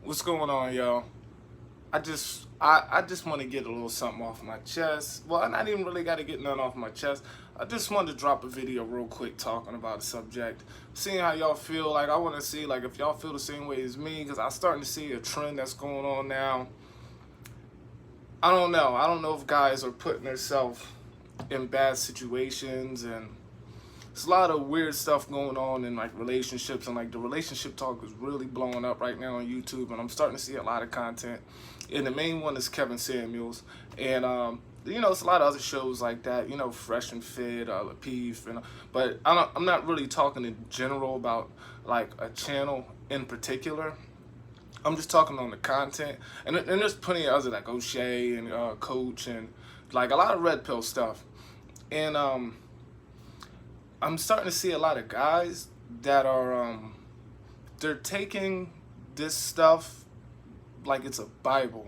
What's going on, y'all? I just want to get a little something off my chest. Well, I not even really got to get nothing off my chest. I just wanted to drop a video real quick talking about a subject, seeing how y'all feel. Like I want to see like if y'all feel the same way as me, because I'm starting to see a trend that's going on now. I don't know. I don't know if guys are putting themselves in bad situations, and there's a lot of weird stuff going on in like relationships, and like the relationship talk is really blowing up right now on YouTube, and I'm starting to see a lot of content. And the main one is Kevin Samuels, and it's a lot of other shows like that. Fresh and Fit, Lapeef, but I'm not really talking in general about like a channel in particular. I'm just talking on the content, and there's plenty of others like O'Shea and Coach and like a lot of red pill stuff, and I'm starting to see a lot of guys that are they're taking this stuff like it's a Bible,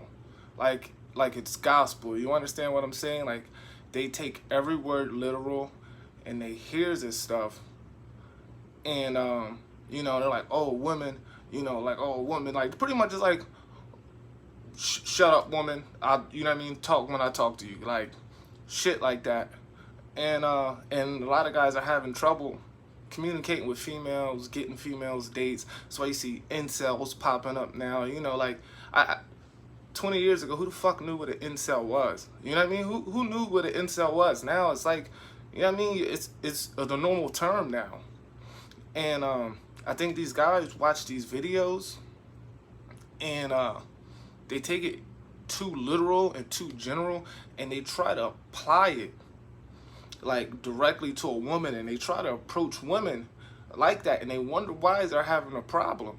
like it's gospel. You understand what I'm saying? Like they take every word literal, and they hear this stuff, and they're like, oh, women, like, oh, woman, like pretty much it's like, shut up, woman. You know what I mean? Talk when I talk to you, like shit like that. And a lot of guys are having trouble communicating with females, getting females dates. That's why you see incels popping up now. Like I 20 years ago, who the fuck knew what an incel was? You know what I mean? Who knew what an incel was? Now it's like, you know what I mean? It's the normal term now. And I think these guys watch these videos, and they take it too literal and too general, and they try to apply it like directly to a woman, and they try to approach women like that, and they wonder why they're having a problem.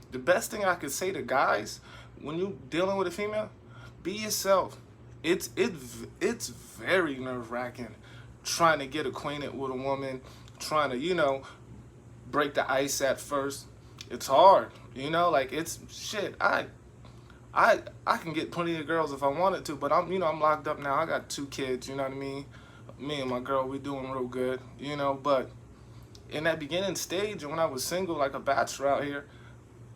The best thing I could say to guys when you dealing with a female, be yourself. It's very nerve-wracking trying to get acquainted with a woman, trying to break the ice at first. It's hard, like it's shit. I can get plenty of girls if I wanted to, but I'm locked up now. I got 2 kids, you know what I mean? Me and my girl, we doing real good, but in that beginning stage, and when I was single, like a bachelor out here,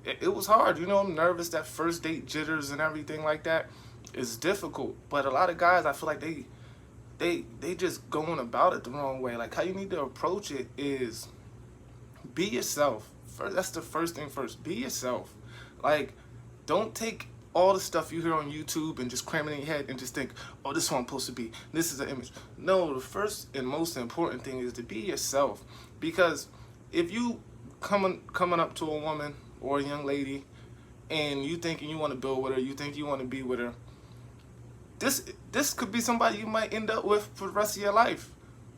it was hard. I'm nervous. That first date jitters and everything like that is difficult. But a lot of guys, I feel like they just going about it the wrong way. Like how you need to approach it is be yourself. First, that's the first thing first. Be yourself. Like, don't take all the stuff you hear on YouTube and just cram it in your head and just think, oh, this is what I'm supposed to be. This is an image. No, the first and most important thing is to be yourself. Because if you coming up to a woman or a young lady and you thinking you want to build with her, you think you want to be with her, this could be somebody you might end up with for the rest of your life.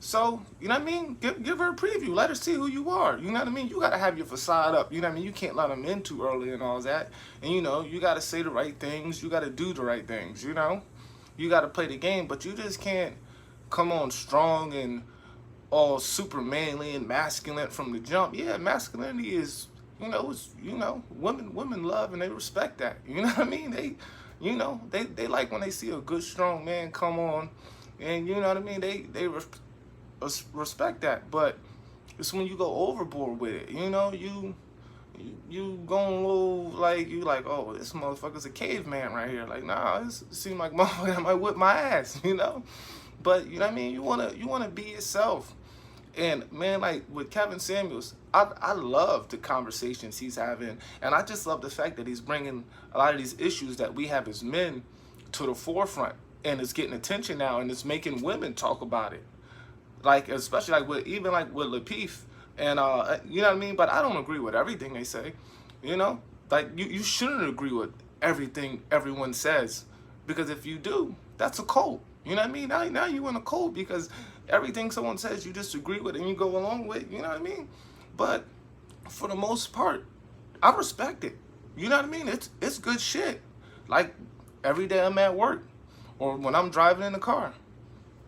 So, you know what I mean? Give her a preview. Let her see who you are. You know what I mean? You got to have your facade up. You know what I mean? You can't let them in too early and all that. And, you got to say the right things. You got to do the right things, You got to play the game, but you just can't come on strong and all super manly and masculine from the jump. Yeah, masculinity is, women love and they respect that. You know what I mean? They like when they see a good, strong man come on, and you know what I mean? They respect that. But it's when you go overboard with it, you going a little like, you like, oh, this motherfucker's a caveman right here. Like, nah, this seems like motherfucker might whip my ass, But you know what I mean? You wanna be yourself. And man, like with Kevin Samuels, I love the conversations he's having, and I just love the fact that he's bringing a lot of these issues that we have as men to the forefront, and it's getting attention now, and it's making women talk about it. Like especially like with Lapeef, and you know what I mean. But I don't agree with everything they say. Like you shouldn't agree with everything everyone says, because if you do, that's a cult. You know what I mean? Now you in a cult because everything someone says you disagree with and you go along with. You know what I mean? But for the most part, I respect it. You know what I mean? It's good shit. Like every day I'm at work or when I'm driving in the car.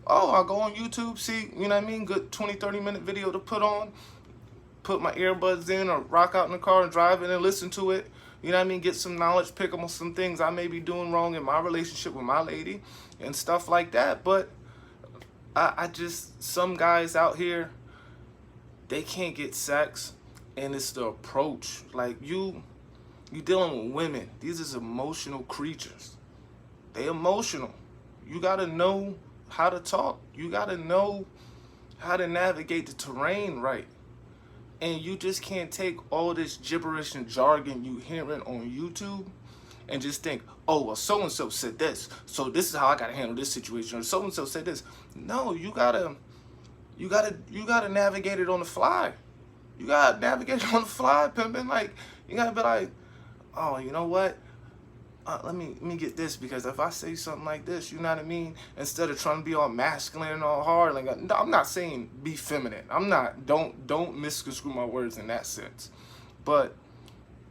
Oh, I'll go on YouTube, see, you know what I mean? Good 20-30 minute video to put on. Put my earbuds in or rock out in the car and drive it and listen to it. You know what I mean? Get some knowledge, pick up on some things I may be doing wrong in my relationship with my lady and stuff like that. But I just, some guys out here, they can't get sex, and it's the approach. Like you You dealing with women. These is emotional creatures. They emotional. You gotta know how to talk. You gotta know how to navigate the terrain right. And you just can't take all this gibberish and jargon you hearing on YouTube and just think, oh, well, so-and-so said this, so this is how I gotta handle this situation, or so-and-so said this. No, you gotta navigate it on the fly. You gotta navigate it on the fly, pimpin'. Like, you gotta be like, oh, you know what? Let me get this, because if I say something like this, you know what I mean? Instead of trying to be all masculine and all hard, like, no, I'm not saying be feminine. I'm not. Don't misconstrue my words in that sense. But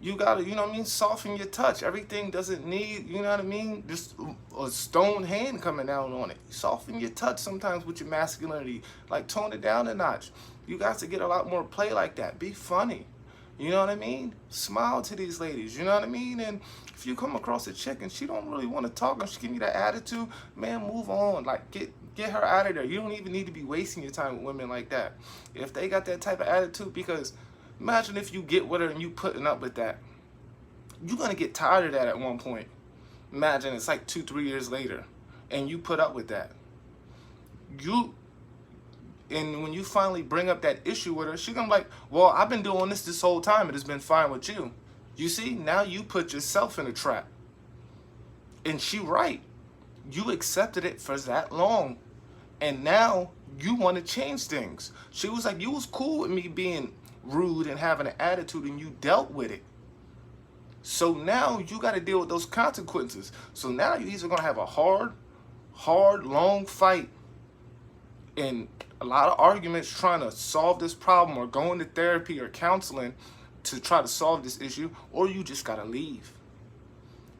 you gotta, you know what I mean, soften your touch. Everything doesn't need, you know what I mean, just a stone hand coming down on it. Soften your touch sometimes with your masculinity. Like, tone it down a notch. You got to get a lot more play like that. Be funny. You know what I mean? Smile to these ladies, you know what I mean? And if you come across a chick and she don't really want to talk and she give you that attitude, man, move on. Like, get her out of there. You don't even need to be wasting your time with women like that. If they got that type of attitude, because imagine if you get with her and you putting up with that. You're going to get tired of that at one point. Imagine it's like 2-3 years later and you put up with that. And when you finally bring up that issue with her, she's gonna be like, well, I've been doing this whole time. It has been fine with you. You see, now you put yourself in a trap. And she right. You accepted it for that long. And now you want to change things. She was like, you was cool with me being rude and having an attitude, and you dealt with it. So now you got to deal with those consequences. So now you're either going to have a hard, long fight and a lot of arguments trying to solve this problem, or going to therapy or counseling to try to solve this issue, or you just got to leave.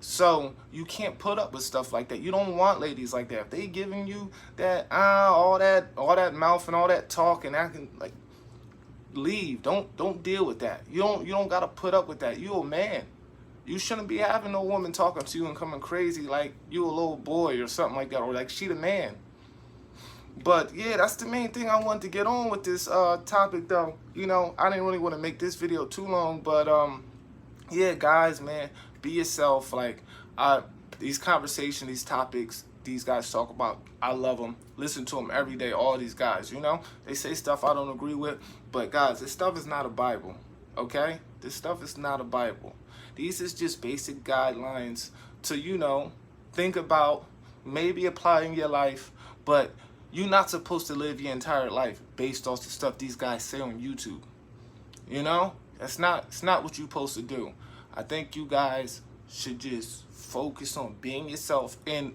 So you can't put up with stuff like that. You don't want ladies like that. If they giving you that all that mouth and all that talk and acting, like, leave. Don't deal with that. You don't got to put up with that. You a man. You shouldn't be having no woman talking to you and coming crazy like you a little boy or something like that, or like she the man. But yeah, that's the main thing I wanted to get on with this topic, though. You know, I didn't really want to make this video too long, but yeah, guys, man, be yourself. Like, these conversations, these topics, these guys talk about, I love them. Listen to them every day. All these guys, you know, they say stuff I don't agree with, but guys, this stuff is not a Bible. Okay, this stuff is not a Bible. These is just basic guidelines to, you know, think about, maybe apply in your life, but you're not supposed to live your entire life based off the stuff these guys say on YouTube. You know, it's not what you're supposed to do. I think you guys should just focus on being yourself, and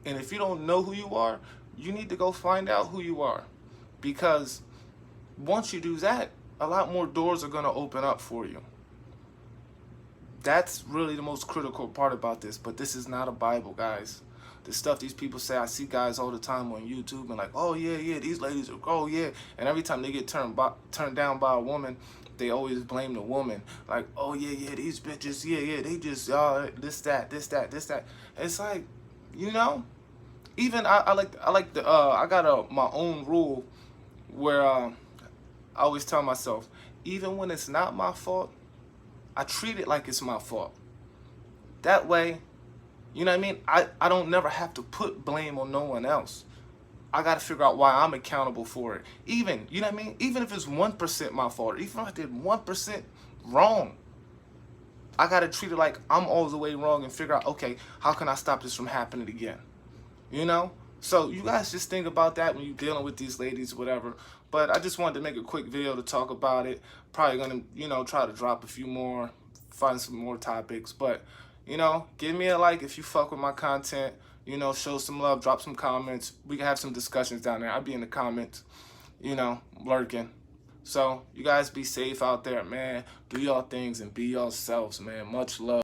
if you don't know who you are, you need to go find out who you are, because once you do that, a lot more doors are going to open up for you. That's really the most critical part about this. But this is not a Bible, guys. The stuff these people say, I see guys all the time on YouTube and like, oh yeah, these ladies are, oh yeah, and every time they get turned down by a woman, they always blame the woman. Like, oh yeah, these bitches, yeah, they just this that. It's like, you know, even I like the I got my own rule where I always tell myself, even when it's not my fault, I treat it like it's my fault. That way, you know what I mean? I don't never have to put blame on no one else. I got to figure out why I'm accountable for it. Even, you know what I mean? Even if it's 1% my fault, or even if I did 1% wrong, I got to treat it like I'm all the way wrong and figure out, okay, how can I stop this from happening again? You know? So you guys just think about that when you're dealing with these ladies, whatever. But I just wanted to make a quick video to talk about it. Probably going to, you know, try to drop a few more, find some more topics. But, you know, give me a like if you fuck with my content. You know, show some love, drop some comments. We can have some discussions down there. I'll be in the comments, you know, lurking. So you guys be safe out there, man. Do y'all things and be yourselves, man. Much love.